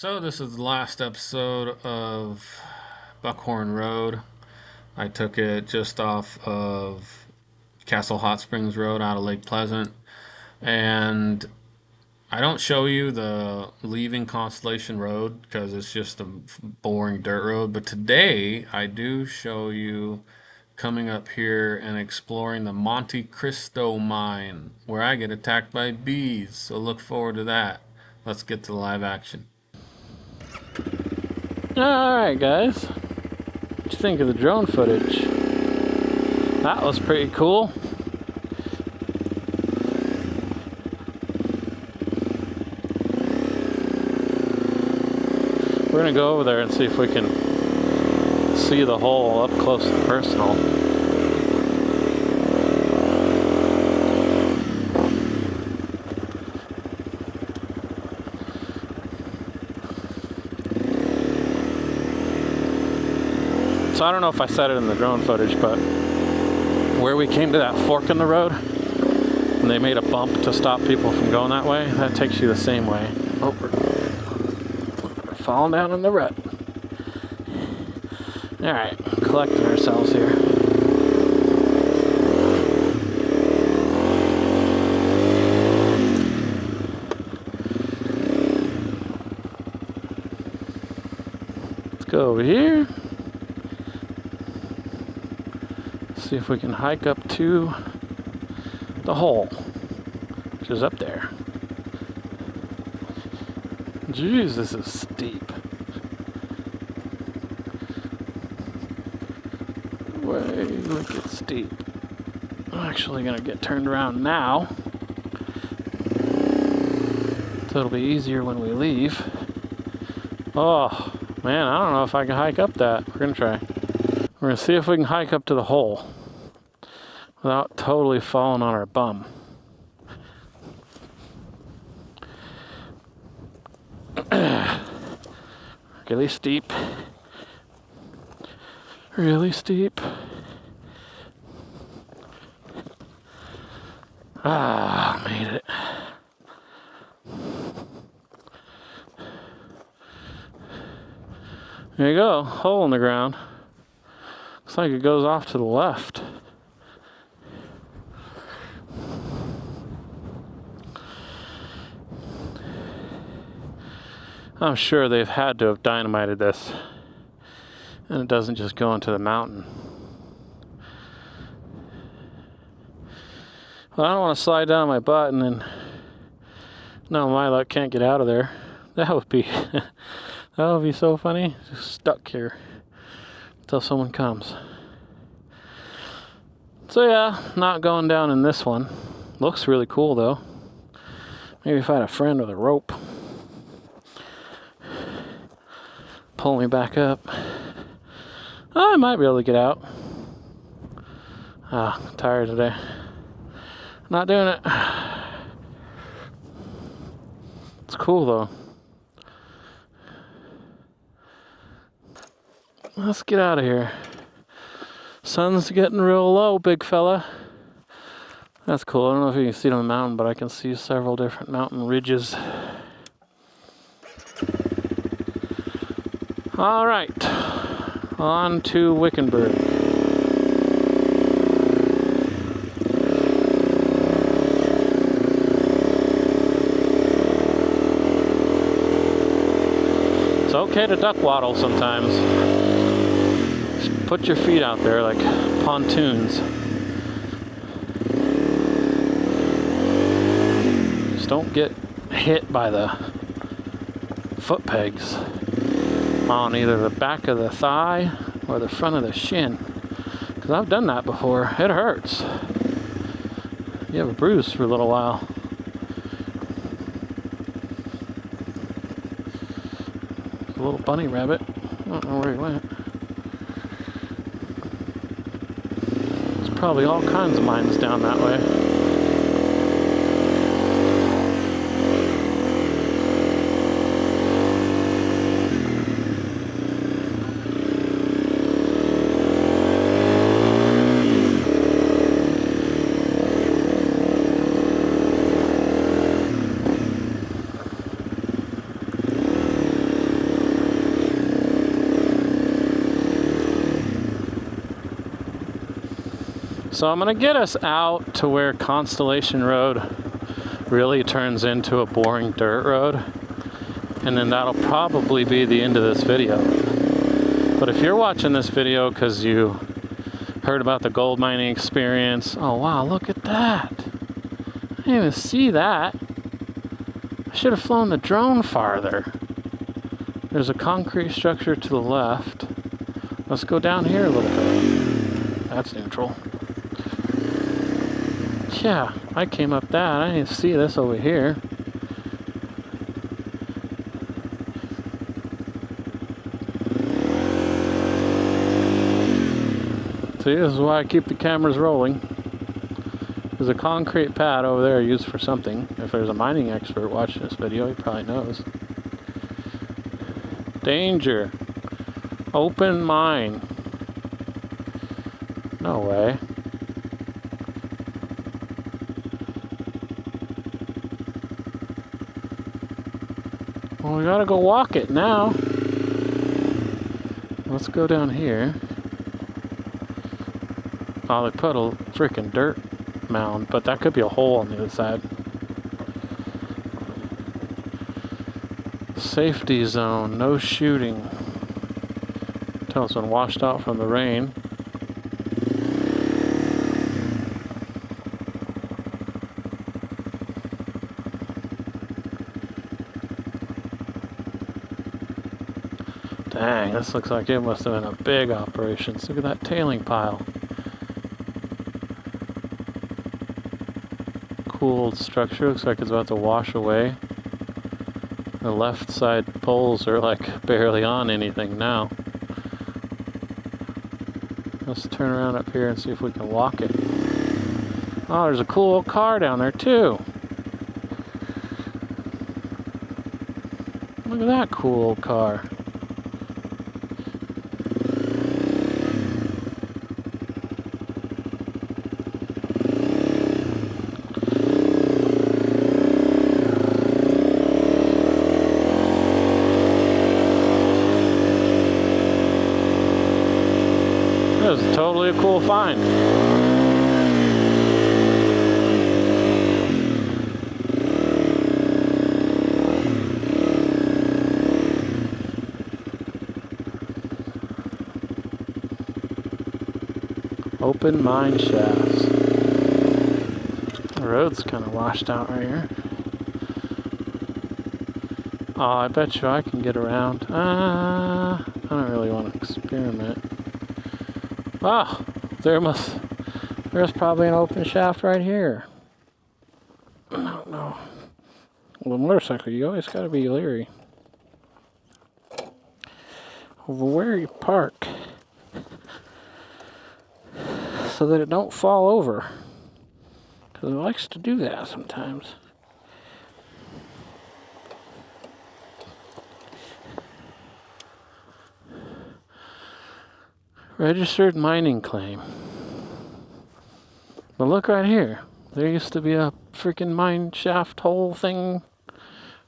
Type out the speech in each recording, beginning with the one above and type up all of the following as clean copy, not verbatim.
So this is the last episode of Buckhorn Road. I took it just off of Castle Hot Springs Road out of Lake Pleasant. And I don't show you the leaving Constellation Road because it's just a boring dirt road. But today I do show you coming up here and exploring the Monte Cristo mine where I get attacked by bees. So look forward to that. Let's get to the live action. Alright guys, what you think of the drone footage? That was pretty cool. We're gonna go over there and see if we can see the hole up close and personal. So I don't know if I said it in the drone footage, but where we came to that fork in the road and they made a bump to stop people from going that way, that takes you the same way. Oh, we're falling down in the rut. Alright, collecting ourselves here. Let's go over here. See if we can hike up to the hole, which is up there. Jeez, this is steep. Way wicked steep. I'm actually gonna get turned around now, so it'll be easier when we leave. Oh man, I don't know if I can hike up that. We're gonna try. We're gonna see if we can hike up to the hole without totally falling on our bum. Really steep. Really steep. Ah, made it. There you go, hole in the ground. Looks like it goes off to the left. I'm sure they've had to have dynamited this, and it doesn't just go into the mountain. Well, I don't want to slide down my butt and then, no, my luck, can't get out of there. That would be, that would be so funny. Just stuck here until someone comes. So yeah, not going down in this one. Looks really cool though. Maybe if I had a friend with a rope. Pull me back up. I might be able to get out. Ah, I'm tired today. Not doing it. It's cool though. Let's get out of here. Sun's getting real low, big fella. That's cool. I don't know if you can see it on the mountain, but I can see several different mountain ridges. All right, on to Wickenburg. It's okay to duck waddle sometimes. Just put your feet out there like pontoons. Just don't get hit by the foot pegs on either the back of the thigh or the front of the shin, because I've done that before. It hurts. You have a bruise for a little while. A little bunny rabbit. I don't know where he went. There's probably all kinds of mines down that way. So I'm gonna get us out to where Constellation Road really turns into a boring dirt road, and then that'll probably be the end of this video. But if you're watching this video because you heard about the gold mining experience, oh wow, look at that. I didn't even see that. I should have flown the drone farther. There's a concrete structure to the left. Let's go down here a little bit. That's neutral. Yeah, I came up that. I didn't see this over here. See, this is why I keep the cameras rolling. There's a concrete pad over there used for something. If there's a mining expert watching this video, he probably knows. Danger. Open mine. No way. Well, we gotta go walk it now. Let's go down here. Oh, they put a freaking dirt mound, but that could be a hole on the other side. Safety zone, no shooting. Until it's been washed out from the rain. Dang, this looks like it must have been a big operation. Look at that tailing pile. Cool structure, looks like it's about to wash away. The left side poles are like barely on anything now. Let's turn around up here and see if we can walk it. Oh, there's a cool old car down there too. Look at that cool old car. That was totally a cool find. Open mine shafts. The road's kind of washed out right here. Oh, I bet you I can get around. I don't really want to experiment. Oh, there's probably an open shaft right here. No. Well, a motorcycle, you always gotta be leery over where you park so that it don't fall over, because it likes to do that sometimes. Registered mining claim. But look right here. There used to be a freaking mine shaft hole thing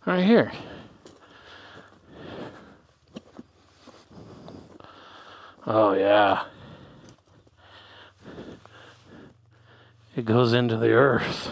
right here. Oh yeah. It goes into the earth.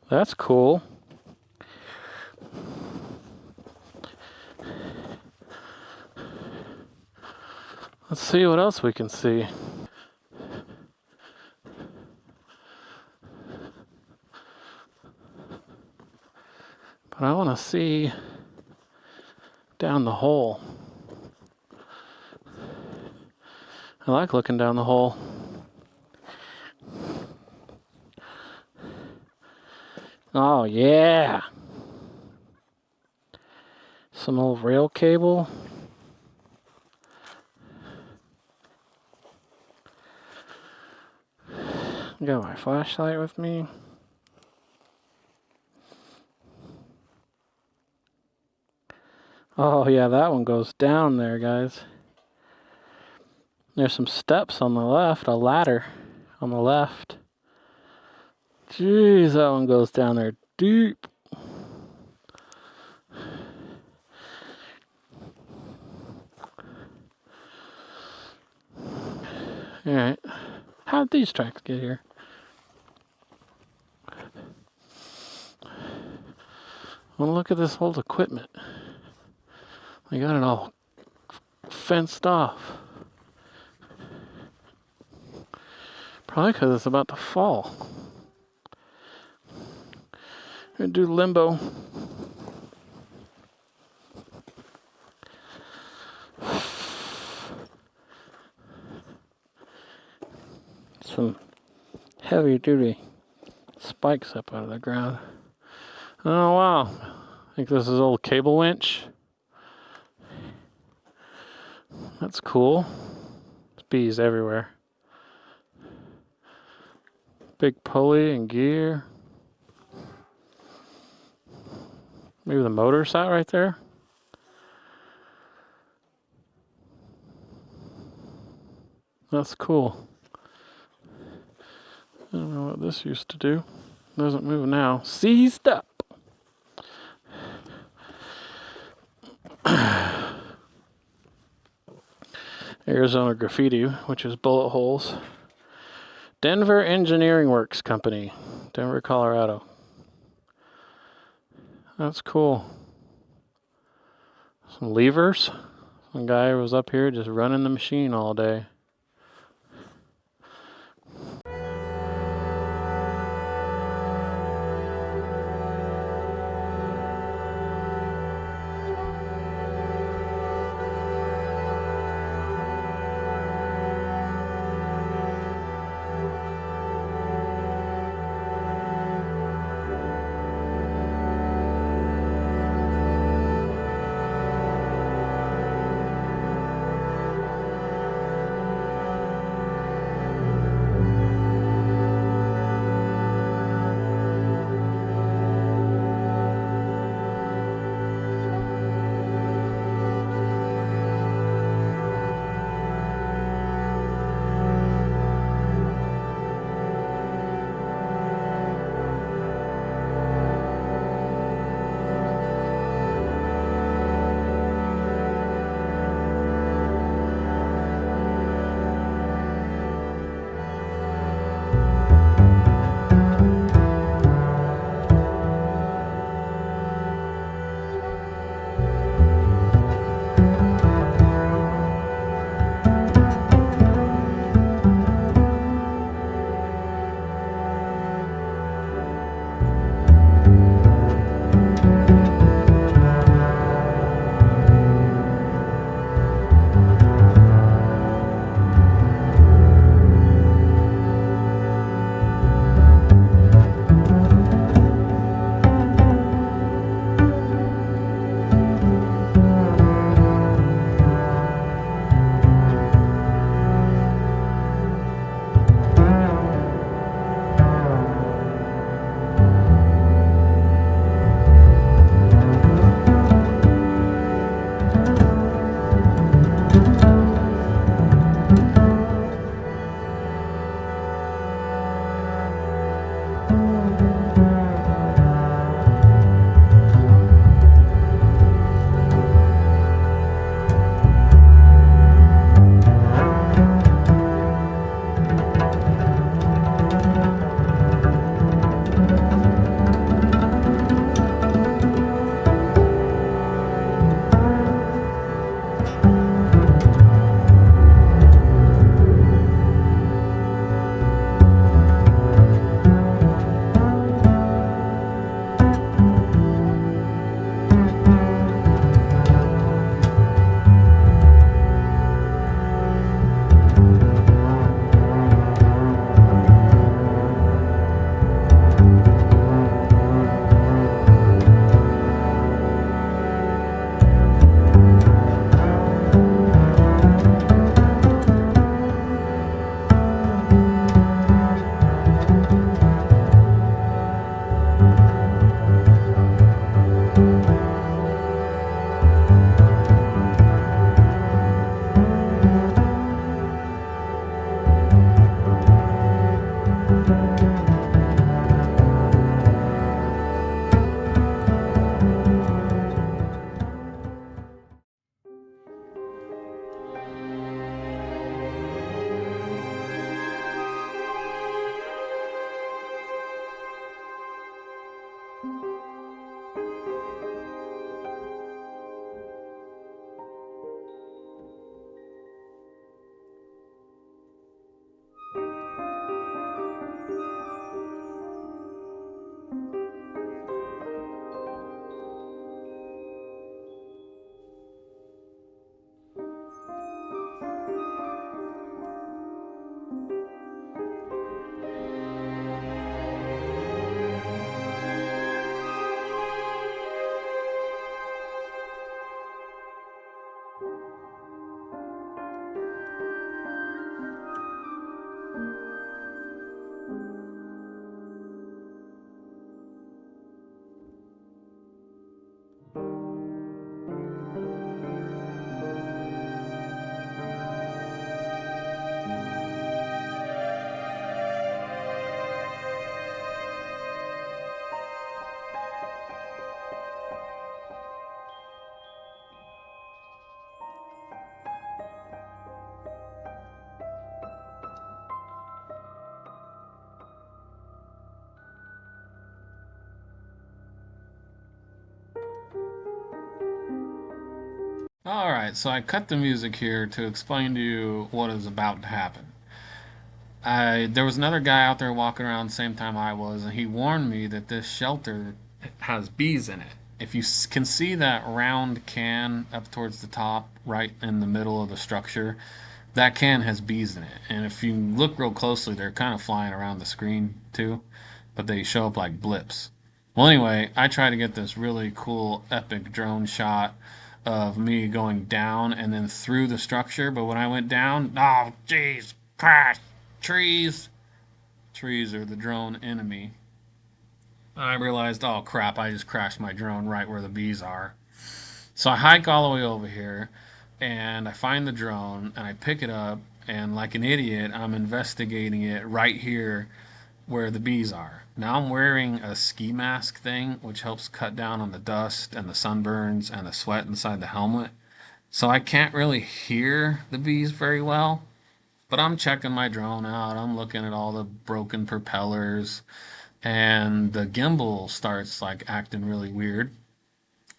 That's cool. Let's see what else we can see. But I want to see down the hole. I like looking down the hole. Oh yeah. Some old rail cable. Got my flashlight with me. Oh yeah, that one goes down there, guys. There's some steps on the left, a ladder on the left. Jeez, that one goes down there deep. Alright. How did these tracks get here? Well, look at this old equipment. They got it all fenced off. Probably because it's about to fall. We're gonna do limbo. Some heavy duty spikes up out of the ground. Oh wow. I think this is old cable winch. That's cool. There's bees everywhere. Big pulley and gear. Maybe the motor's out right there. That's cool. I don't know what this used to do. Doesn't move now. Seized up. Arizona Graffiti, which is bullet holes. Denver Engineering Works Company, Denver, Colorado. That's cool. Some levers. Some guy was up here just running the machine all day. All right, so I cut the music here to explain to you what is about to happen. There was another guy out there walking around the same time I was, and he warned me that this shelter has bees in it. If you can see that round can up towards the top, right in the middle of the structure, that can has bees in it. And if you look real closely, they're kind of flying around the screen too, but they show up like blips. Well, anyway, I tried to get this really cool, epic drone shot of me going down and then through the structure. But when I went down, oh, jeez, crash, trees. Trees are the drone enemy. I realized, oh crap, I just crashed my drone right where the bees are. So I hike all the way over here and I find the drone and I pick it up, and like an idiot, I'm investigating it right here where the bees are. Now I'm wearing a ski mask thing, which helps cut down on the dust and the sunburns and the sweat inside the helmet. So I can't really hear the bees very well, but I'm checking my drone out. I'm looking at all the broken propellers, and the gimbal starts like acting really weird.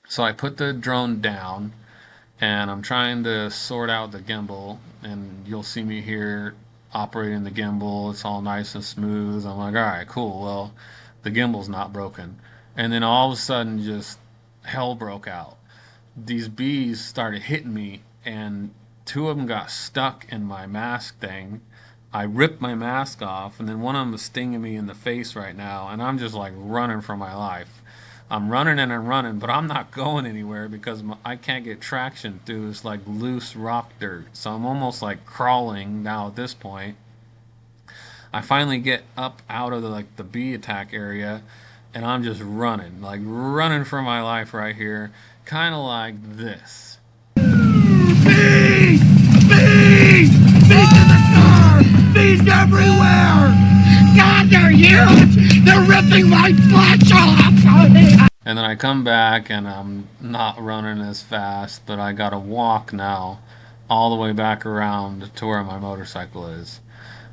So I put the drone down and I'm trying to sort out the gimbal, and you'll see me here operating the gimbal. It's all nice and smooth. I'm like, all right, cool. Well, the gimbal's not broken. And then all of a sudden, just hell broke out. These bees started hitting me, and two of them got stuck in my mask thing. I ripped my mask off, and then one of them is stinging me in the face right now, and I'm just like running for my life. I'm running and I'm running, but I'm not going anywhere because I can't get traction through this like loose rock dirt. So I'm almost like crawling now at this point. I finally get up out of the bee attack area, and I'm just running, like running for my life right here, kind of like this. Bees! Bees! Bees in the car! Bees everywhere! God, they're huge! They're ripping my flesh off! And then I come back and I'm not running as fast, but I gotta walk now all the way back around to where my motorcycle is.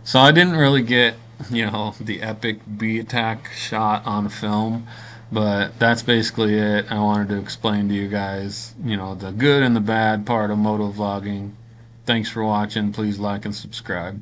So I didn't really get, the epic bee attack shot on film, but that's basically it. I wanted to explain to you guys, the good and the bad part of moto vlogging. Thanks for watching. Please like and subscribe.